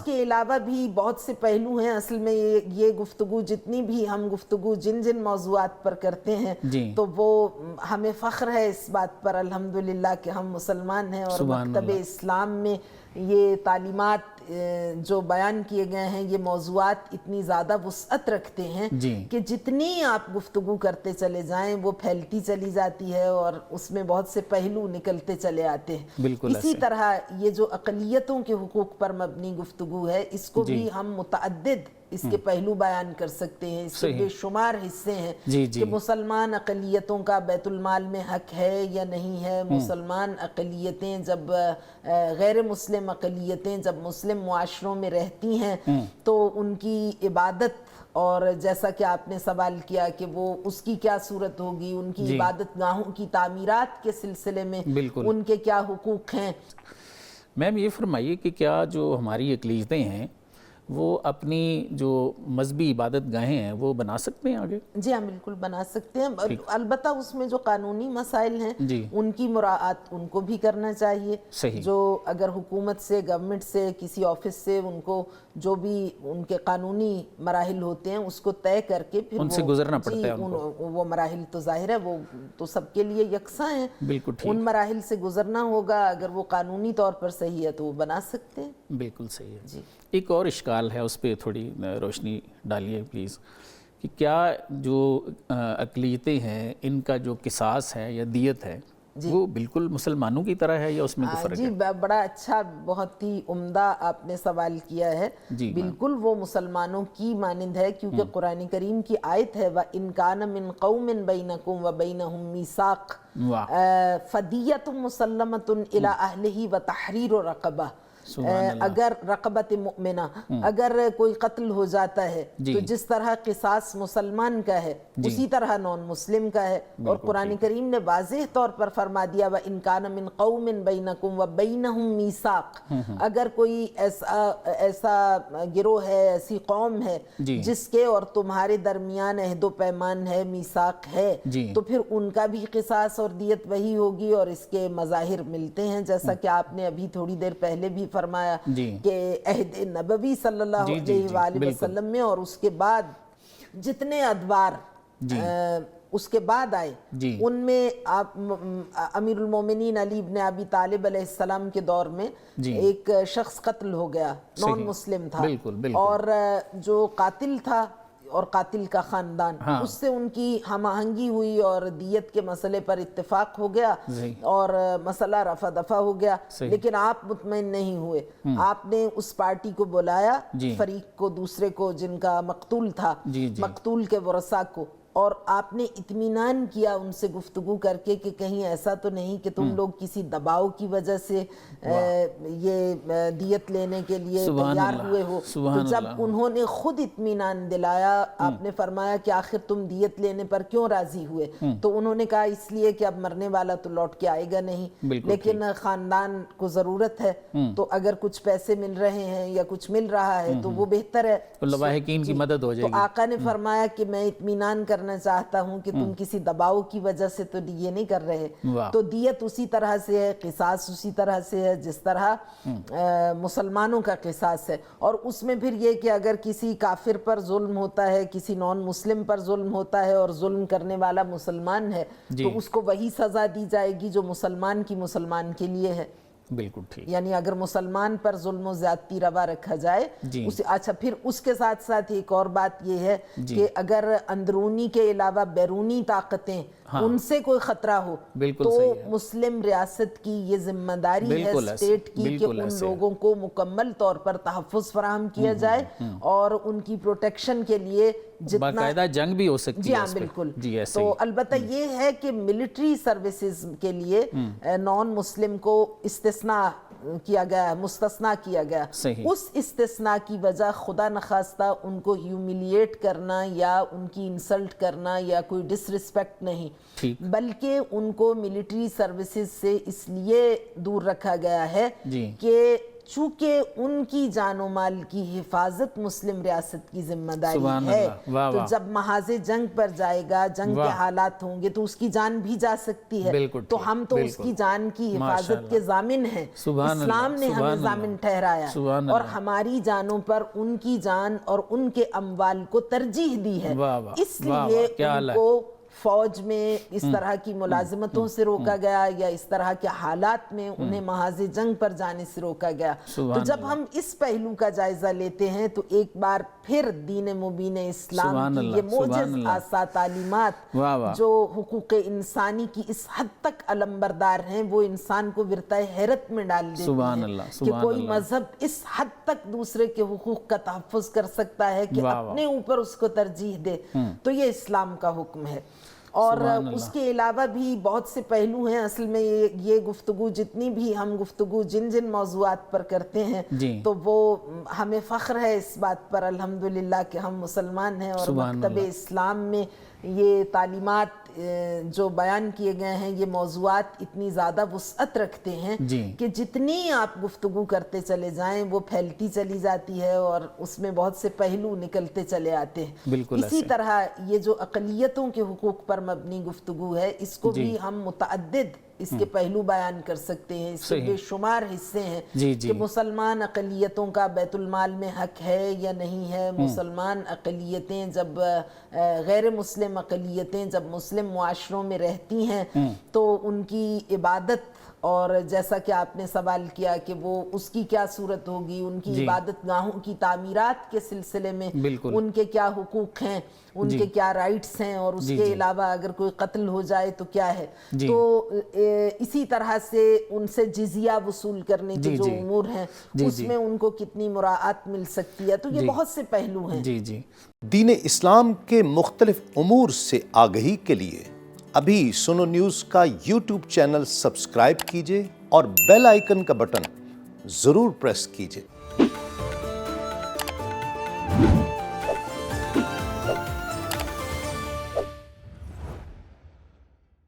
کے علاوہ بھی بہت سے پہلو ہیں. اصل میں یہ گفتگو جتنی بھی ہم گفتگو جن موضوعات پر کرتے ہیں تو وہ ہمیں فخر ہے اس بات پر الحمدللہ کہ ہم مسلمان ہیں, اور مکتب اسلام میں یہ تعلیمات جو بیان کیے گئے ہیں یہ موضوعات اتنی زیادہ وسعت رکھتے ہیں کہ جتنی آپ گفتگو کرتے چلے جائیں وہ پھیلتی چلی جاتی ہے اور اس میں بہت سے پہلو نکلتے چلے آتے ہیں. اسی طرح یہ جو اقلیتوں کے حقوق پر مبنی گفتگو ہے اس کو بھی ہم متعدد اس کے پہلو بیان کر سکتے ہیں. اس کے بے شمار حصے ہیں کہ مسلمان اقلیتوں کا بیت المال میں حق ہے یا نہیں ہے, مسلمان اقلیتیں جب غیر مسلم اقلیتیں جب مسلم معاشروں میں رہتی ہیں تو ان کی عبادت, اور جیسا کہ آپ نے سوال کیا کہ وہ اس کی کیا صورت ہوگی, ان کی عبادت گاہوں کی تعمیرات کے سلسلے میں ان کے کیا حقوق ہیں. میم یہ فرمائیے کہ کیا جو ہماری اقلیتیں ہیں وہ اپنی جو مذہبی عبادت گاہیں ہیں وہ بنا سکتے ہیں آگے؟ جی ہاں بالکل بنا سکتے ہیں, البتہ اس میں جو قانونی مسائل ہیں ان کی مراعات ان کو بھی کرنا چاہیے. جو اگر حکومت سے, گورنمنٹ سے, کسی آفس سے ان کو جو بھی ان کے قانونی مراحل ہوتے ہیں اس کو طے کر کے پھر ان سے گزرنا پڑتا ہے. وہ مراحل تو ظاہر ہے وہ تو سب کے لیے یکساں ہیں, ان مراحل سے گزرنا ہوگا. اگر وہ قانونی طور پر صحیح ہے تو وہ بنا سکتے ہیں. بالکل صحیح ہے. ایک اور اشکال ہے, اس پہ تھوڑی روشنی ڈالیے پلیز, کہ کیا جو اقلیتیں ہیں ان کا جو قصاص ہے یا دیت ہے وہ بالکل مسلمانوں کی طرح ہے یا اس میں کوئی فرق ہے؟ جی بڑا اچھا, بہت ہی عمدہ آپ نے سوال کیا ہے. بالکل وہ مسلمانوں کی مانند ہے, کیونکہ قرآن کریم کی آیت ہے وَإِن كَانَ مِن قَوْمٍ بَيْنَكُمْ وَبَيْنَهُمْ مِيثَاقٌ فَدِيَّةٌ مُسَلَّمَةٌ إِلَىٰ أَهْلِهِ وَتَحْرِيرُ رَقَبَةٍ. اگر رقبت مؤمنہ, اگر کوئی قتل ہو جاتا ہے تو جس طرح قصاص مسلمان کا ہے اسی طرح نون مسلم کا ہے. اور قرآن کریم نے واضح طور پر فرما دیا وَإِن كَانَ مِن قَوْمٍ بَيْنَكُمْ وَبَيْنَهُمْ مِيثَاقٌ. اگر کوئی ایسا گروہ ہے, ایسی قوم ہے جس کے اور تمہارے درمیان عہد و پیمان ہے, میثاق ہے, تو پھر ان کا بھی قصاص اور دیت وہی ہوگی. اور اس کے مظاہر ملتے ہیں جیسا کہ آپ نے ابھی تھوڑی دیر پہلے بھی فرمایا کہ عہد نبوی صلی اللہ علیہ وآلہ وسلم میں اور اس کے بعد جتنے ادوار اس کے بعد آئے ان میں امیر المومنین علی ابن ابی طالب علیہ السلام کے دور میں ایک شخص قتل ہو گیا, نون مسلم تھا, اور جو قاتل تھا اور قاتل کا خاندان, اس سے ان کی ہم آہنگی ہوئی اور دیت کے مسئلے پر اتفاق ہو گیا اور مسئلہ رفع دفع ہو گیا. لیکن آپ مطمئن نہیں ہوئے, آپ نے اس پارٹی کو بلایا, فریق کو, دوسرے کو جن کا مقتول تھا, مقتول کے ورثاء کو, اور آپ نے اطمینان کیا ان سے گفتگو کر کے کہ کہیں ایسا تو نہیں کہ تم لوگ کسی دباؤ کی وجہ سے یہ دیت لینے کے لیے تیار ہوئے ہو. تو جب انہوں نے خود اطمینان دلایا, آپ نے فرمایا کہ آخر تم دیت لینے پر کیوں راضی ہوئے, تو انہوں نے کہا اس لیے کہ اب مرنے والا تو لوٹ کے آئے گا نہیں, لیکن خاندان کو ضرورت ہے, تو اگر کچھ پیسے مل رہے ہیں یا کچھ مل رہا ہے تو وہ بہتر ہے, لاحقین کی مدد ہو جائے گی. تو آقا نے فرمایا کہ میں اطمینان کرنا چاہتا ہوں کہ تم کسی دباؤ کی وجہ سے تو یہ نہیں کر رہے. تو دیت اسی طرح سے ہے, قصاص اسی طرح سے ہے جس طرح مسلمانوں کا قصاص ہے. اور اس میں پھر یہ کہ اگر کسی کافر پر ظلم ہوتا ہے, کسی نون مسلم پر ظلم ہوتا ہے اور ظلم کرنے والا مسلمان ہے, تو اس کو وہی سزا دی جائے گی جو مسلمان کی مسلمان کے لیے ہے. بالکل ٹھیک. یعنی اگر مسلمان پر ظلم و زیادتی روا رکھا جائے, اچھا پھر اس کے ساتھ ساتھ ایک اور بات یہ ہے کہ اگر اندرونی کے علاوہ بیرونی طاقتیں ان سے کوئی خطرہ ہو تو مسلم ریاست کی یہ ذمہ داری ہے اسٹیٹ کی کہ ان لوگوں کو مکمل طور پر تحفظ فراہم کیا جائے اور ان کی پروٹیکشن کے لیے جتنا باقاعدہ جنگ بھی ہو سکتی ہے. ہاں بالکل. تو البتہ یہ ہے کہ ملٹری سروسز کے لیے نان مسلم کو استثناء کیا گیا, مستثنیٰ کیا گیا. اس استثناء کی وجہ خدا نخواستہ ان کو ہیوملیٹ کرنا یا ان کی انسلٹ کرنا یا کوئی ڈس رسپیکٹ نہیں, بلکہ ان کو ملٹری سروسز سے اس لیے دور رکھا گیا ہے کہ چونکہ ان کی جان و مال کی حفاظت مسلم ریاست کی ذمہ داری سبحان ہے، اللہ، واہ تو واہ، جب محاذ جنگ پر جائے گا، جنگ کے واہ، حالات ہوں گے تو اس کی جان بھی جا سکتی ہے، بالکل تو ٹھیک، ہم تو اس بالکل، کی جان کی ماشاء حفاظت کے ضامن ہیں۔ سبحان اسلام اللہ، نے سبحان ہمیں اللہ، ضامن ٹھہرایا سبحان اور اللہ، ہماری جانوں پر ان کی جان اور ان کے اموال کو ترجیح دی ہے، واہ واہ، اس واہ لیے واہ، کیا ان اعلیٰ کو فوج میں اس طرح کی ملازمتوں سے روکا گیا یا اس طرح کے حالات میں انہیں محاذ جنگ پر جانے سے روکا گیا۔ تو جب ہم اس پہلو کا جائزہ لیتے ہیں تو ایک بار پھر دین مبین اسلام سبحان کی اللہ، یہ سبحان موجز اللہ، آسا تعلیمات واہ واہ، جو حقوق انسانی کی اس حد تک علمبردار ہیں، وہ انسان کو ورطہ حیرت میں ڈال دیتی سبحان ہیں اللہ، کہ سبحان کوئی اللہ، مذہب اس حد تک دوسرے کے حقوق کا تحفظ کر سکتا ہے کہ واہ واہ، اپنے اوپر اس کو ترجیح دے، تو یہ اسلام کا حکم ہے۔ اور سبحان اس اللہ، کے علاوہ بھی بہت سے پہلو ہیں۔ اصل میں یہ گفتگو جتنی بھی ہم گفتگو جن موضوعات پر کرتے ہیں جی، تو وہ ہمیں فخر ہے اس بات پر الحمدللہ کہ ہم مسلمان ہیں اور سبحان مکتب اللہ، اسلام میں یہ تعلیمات جو بیان کیے گئے ہیں، یہ موضوعات اتنی زیادہ وسعت رکھتے ہیں جی، کہ جتنی آپ گفتگو کرتے چلے جائیں وہ پھیلتی چلی جاتی ہے اور اس میں بہت سے پہلو نکلتے چلے آتے ہیں۔ بالکل اسی ایسے، طرح یہ جو اقلیتوں کے حقوق پر مبنی گفتگو ہے، اس کو بھی ہم متعدد اس کے پہلو بیان کر سکتے ہیں۔ اس کے بے شمار حصے ہیں جی جی، کہ مسلمان اقلیتوں کا بیت المال میں حق ہے یا نہیں ہے، مسلمان اقلیتیں جب غیر مسلم اقلیتیں جب مسلم معاشروں میں رہتی ہیں تو ان کی عبادت، اور جیسا کہ آپ نے سوال کیا کہ وہ اس کی کیا صورت ہوگی، ان کی جی، عبادت گاہوں کی تعمیرات کے سلسلے میں بالکل، ان کے کیا حقوق ہیں، ان کے کیا رائٹس ہیں، اور اس کے علاوہ اگر کوئی قتل ہو جائے تو کیا ہے۔ تو اسی طرح سے ان سے جزیہ وصول کرنے کے جو امور ہیں اس میں ان کو کتنی مراعات مل سکتی ہے، تو یہ بہت سے پہلو ہیں۔ جی جی، دین اسلام کے مختلف امور سے آگہی کے لیے ابھی سنو نیوز کا یوٹیوب چینل سبسکرائب کیجئے اور بیل آئیکن کا بٹن ضرور پریس کیجئے۔